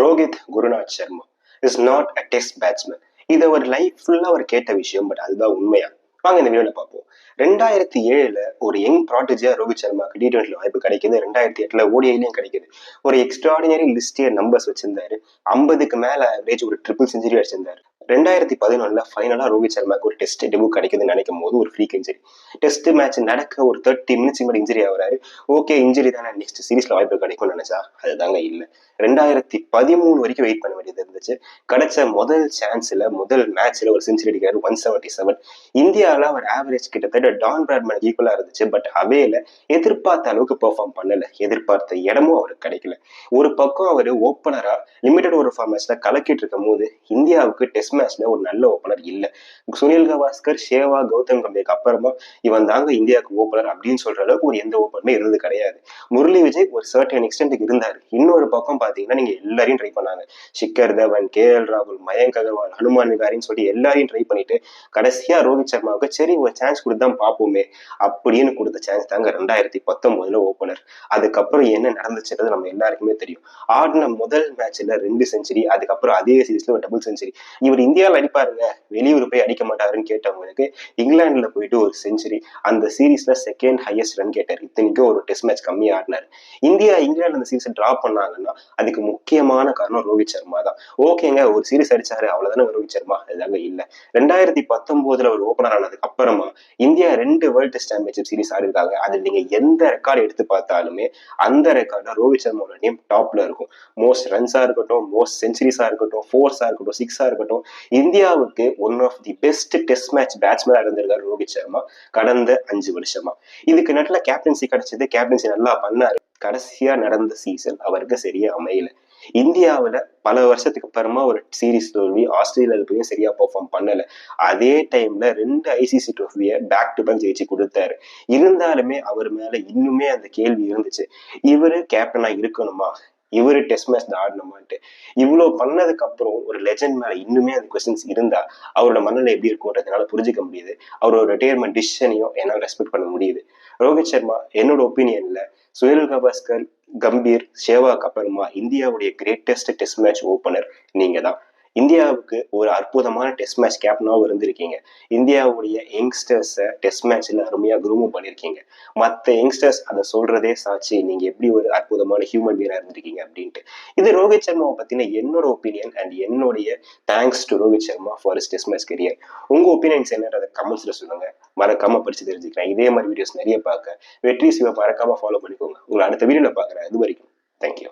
Rohit Gurunath Sharma is not a test batsman. இதை ஒரு life ஃபுல்லா அவர் கேட்ட விஷயம். பட் அதுதான் உண்மையா? வாங்க இந்த வீடியோல பார்ப்போம். 2007 ஒரு யங் ப்ராட்டஜியா ரோஹித் சர்மாக்கு T20 வாய்ப்பு கிடைக்குது. 2008 ஓடிஐலையும் கிடைக்குது. ஒரு எக்ஸ்ட்ராடினரி லிஸ்டே நம்பர்ஸ் வச்சிருந்தாரு. 50க்கு மேல ஆவரேஜ், ஒரு ட்ரிபிள் செஞ்சுரி அடிச்சிருந்தாரு. 2011 ஃபைனலா ரோஹித் சர்மாக்கு ஒரு டெஸ்ட் டெபு கிடைக்குதுன்னு நினைக்கும் போது ஒரு ஃப்ரீக் இன்ஜுரி. டெஸ்ட் மேட்ச் நடக்க ஒரு 30 மினிட்ஸ் முன்னாடி இன்ஜுரி ஆகுறாரு. ஓகே, இன்ஜுரி தானே, நெக்ஸ்ட் சீரீஸ்ல வாய்ப்பு கிடைக்கும்னு நினைச்சா அதுதாங்க இல்லை. 2013 வரைக்கும் வெயிட் பண்ண வேண்டியது இருந்துச்சு. கிடைச்ச முதல் சான்ஸ்ல முதல் மேட்ச்ல ஒரு செஞ்சுரி அடிக்கிறாரு, 177. இந்தியாவில அவர் ஆவரேஜ் கிட்டத்தட்ட டான் பிராட்மேன் ஈக்குவலா இருந்துச்சு. பட் அவேல எதிர்பார்த்த அளவுக்கு பெர்ஃபார்ம் பண்ணல. எதிர்பார்த்த இடமும் அவருக்கு கிடைக்கல. ஒரு பக்கம் அவர் ஓப்பனரா லிமிடெட் ஓவர் ஃபார்மேட்ஸ்ல கலக்கிட்டு இருக்கும் போது இந்தியாவுக்கு டெஸ்ட் மேட்ச்ல ஒரு நல்ல ஓப்பனர் இல்ல. சுனில் கவாஸ்கர், ஷேவா, கௌதம் கம்பீருக்கு அப்புறமா இவன் தாங்க இந்தியாவுக்கு ஓப்பனர் அப்படின்னு சொல்ற அளவுக்கு ஒரு எந்த ஓப்பனுமே இருந்தது கிடையாது. முரளி விஜய் ஒரு சர்டன் எக்ஸ்டென்ட்க்கு இருந்தாரு. இன்னொரு பக்கம் பாத்தீங்கன்னா நீங்க எல்லாரையும் ட்ரை பண்ணாங்க. ஷிக்கர் தவன், KL ராகுல், மயங்க் அகர்வால், ஹனுமான் விகாரின்னு சொல்லி எல்லாரையும் ட்ரை பண்ணிட்டு கடைசியா ரோஹித் சர்மாவுக்கு சரி ஒரு சான்ஸ் கொடுத்துதான் பார்ப்போமே அப்படின்னு கொடுத்த சான்ஸ் தாங்க 2019 ஓப்பனர். அதுக்கப்புறம் என்ன நடந்துச்சுன்றது நம்ம எல்லாருக்குமே தெரியும். ஆடின முதல் மேட்ச்ல 2 செஞ்சுரி, அதுக்கப்புறம் அதே சீரீஸ்ல ஒரு டபுள் செஞ்சுரி. இவர் இந்தியாவில் அடிப்பாருங்க, வெளியூர் போய் அடிக்க மாட்டாருன்னு கேட்டவங்களுக்கு இங்கிலாந்துல போயிட்டு ஒரு செஞ்சுரி. அந்த சீரீஸ்ல செகண்ட் ஹையஸ்ட் ரன் கேட்டார். இத்தனைக்கும் ஒரு டெஸ்ட் மேட்ச் கம்மியா ஆடினாரு. இந்தியா இங்கிலாந்து அந்த சீரீஸ் டிரா பண்ணாங்கன்னா அதுக்கு முக்கியமான காரணம் ரோஹித் சர்மா தான். ஓகேங்க, ஒரு சீரீஸ் அடிச்சாரு அவ்வளவுதானே ரோஹித் சர்மா, அதுதாங்க இல்ல. 2019 ஒரு ஓபனர் ஆனதுக்கு அப்புறமா India 2 world test championship series ஆடி இருக்காங்க. அதுல நீங்க எந்த ரெக்கார்டு எடுத்து பார்த்தாலுமே அந்த ரெக்கார்ட்ல ரோஹித் சர்மாவோட நேம் டாப்ல இருக்கும். மோஸ்ட் ரன்ஸா இருக்கட்டும், மோஸ்ட் செஞ்சுரிஸா இருக்கட்டும், ஃபோர்ஸா இருக்கட்டும், சிக்ஸா இருக்கட்டும், இந்தியாவுக்கு one of the best test match பேட்ஸ்மேனா இருந்திருக்காரு ரோஹித் சர்மா கடந்த 5 வருஷமா. இதுக்கு நடுல கேப்டன்சி கிடைச்சது, கேப்டன்சி நல்லா பண்ணாரு. கடைசியா நடந்த சீசன் அவருக்கு சரியா அமையல. இந்தியாவில பல வருஷத்துக்கு அப்புறமா ஒரு சீரீஸ் தோல்வி, ஆஸ்திரேலியாவுக்கு போய் சரியா பெர்ஃபார்ம் பண்ணல. அதே டைம்ல 2 ICC ட்ரோஃபியை பேக் டு பேக் ஜெயிச்சு கொடுத்தாரு. இருந்தாலுமே அவர் மேல இன்னுமே அந்த கேள்வி இருந்துச்சு, இவரு கேப்டனா இருக்கணுமா, இவரு டெஸ்ட் மேட்ச் ஆடணுமான்ட்டு. இவ்வளவு பண்ணதுக்கு அப்புறம் ஒரு லெஜண்ட் மேல இன்னுமே அந்த கொஸ்டின்ஸ் இருந்தா அவரோட மனநிலை எப்படி இருக்கும்ன்றதுனால புரிஞ்சுக்க முடியுது. அவரோட ரிட்டையர்மெண்ட் டிசிஷனையும் என்னால ரெஸ்பெக்ட் பண்ண முடியுது. ரோஹித் சர்மா என்னோட ஒப்பீனியன்ல சுனில் கவாஸ்கர், கம்பீர், ஷேவாக்கு அப்புறமா இந்தியாவுடைய கிரேட்டஸ்ட் டெஸ்ட் மேட்ச் ஓப்பனர் நீங்க தான். இந்தியாவுக்கு ஒரு அற்புதமான டெஸ்ட் மேட்ச் கேப்டனாகவும் இருந்திருக்கீங்க. இந்தியாவுடைய யங்ஸ்டர்ஸை டெஸ்ட் மேட்ச்ல அருமையா குரூமும் பண்ணிருக்கீங்க. மற்ற யங்ஸ்டர்ஸ் அதை சொல்றதே சாட்சி நீங்க எப்படி ஒரு அற்புதமான ஹியூமன் பீனா இருந்திருக்கீங்க அப்படின்ட்டு. இது ரோஹித் சர்மாவை பத்தின என்னோட ஒப்பீனியன் அண்ட் என்னுடைய thanks to Rohit Sharma for his test match career. உங்க ஒப்பீனியன்ஸ் என்னன்றதை கமெண்ட்ஸ்ல சொல்லுங்க. மறக்காம படிச்சு தெரிஞ்சுக்கிறேன். இதே மாதிரி வீடியோஸ் நிறைய பார்க்க வெற்றி சிவ மறக்காம ஃபாலோ பண்ணிக்கோங்க. உங்களை அடுத்த வீடியோல பாக்குறேன். அது வரைக்கும் தேங்க்யூ.